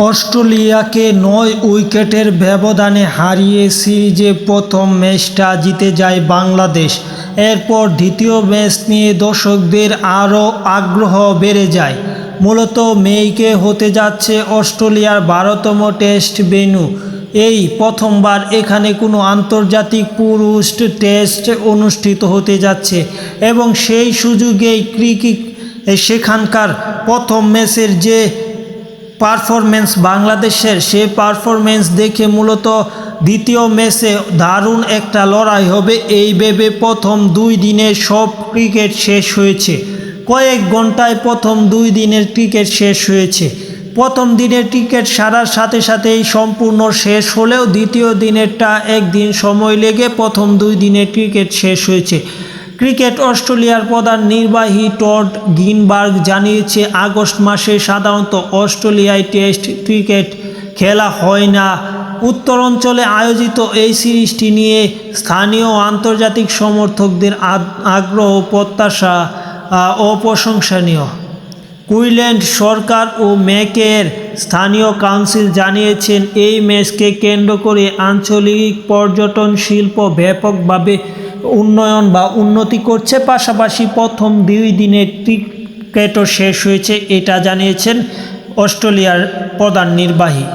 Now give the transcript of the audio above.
অস্ট্রেলিয়াকে ৯ উইকেটের ব্যবধানে হারিয়ে সিরিজে প্রথম ম্যাচটা জিতে যায় বাংলাদেশ। এরপর দ্বিতীয় ম্যাচ নিয়ে দর্শকদের আরও আগ্রহ বেড়ে যায়। মূলত মেইকে হতে যাচ্ছে অস্ট্রেলিয়ার ১২তম টেস্ট ভেন্যু। এই প্রথমবার এখানে কোনো আন্তর্জাতিক পুরুষ টেস্ট অনুষ্ঠিত হতে যাচ্ছে এবং সেই সুযোগেই সেখানকার প্রথম ম্যাচের যে পারফরমেন্স বাংলাদেশের, সে পারফরমেন্স দেখে মূলত দ্বিতীয় ম্যাচে দারুণ একটা লড়াই হবে এই ভেবে প্রথম ২ দিনের সব ক্রিকেট শেষ হয়েছে। কয়েক ঘন্টায় প্রথম ২ দিনের ক্রিকেট শেষ হয়েছে। প্রথম দিনের ক্রিকেট সারার সাথে সাথেই সম্পূর্ণ শেষ হলেও দ্বিতীয় দিনেরটা একদিন সময় লেগে প্রথম ২ দিনের ক্রিকেট শেষ হয়েছে। ক্রিকেট অস্ট্রেলিয়ার প্রধান নির্বাহী টড গিনবার্গ জানিয়েছে, আগস্ট মাসে সাধারণত অস্ট্রেলিয়ায় টেস্ট ক্রিকেট খেলা হয় না। উত্তরাঞ্চলে আয়োজিত এই সিরিজটি নিয়ে স্থানীয় ও আন্তর্জাতিক সমর্থকদের আগ্রহ প্রত্যাশা অপ্রশংসনীয়। কুইন্সল্যান্ড সরকার ও ম্যাকের স্থানীয় কাউন্সিল জানিয়েছেন, এই ম্যাচকে কেন্দ্র করে আঞ্চলিক পর্যটন শিল্প ব্যাপকভাবে উন্নতি করছে। পাশাপাশি প্রথম ২ দিনের ক্রিকেটও শেষ হয়েছে, এটা জানিয়েছেন অস্ট্রেলিয়ার প্রধান নির্বাহী।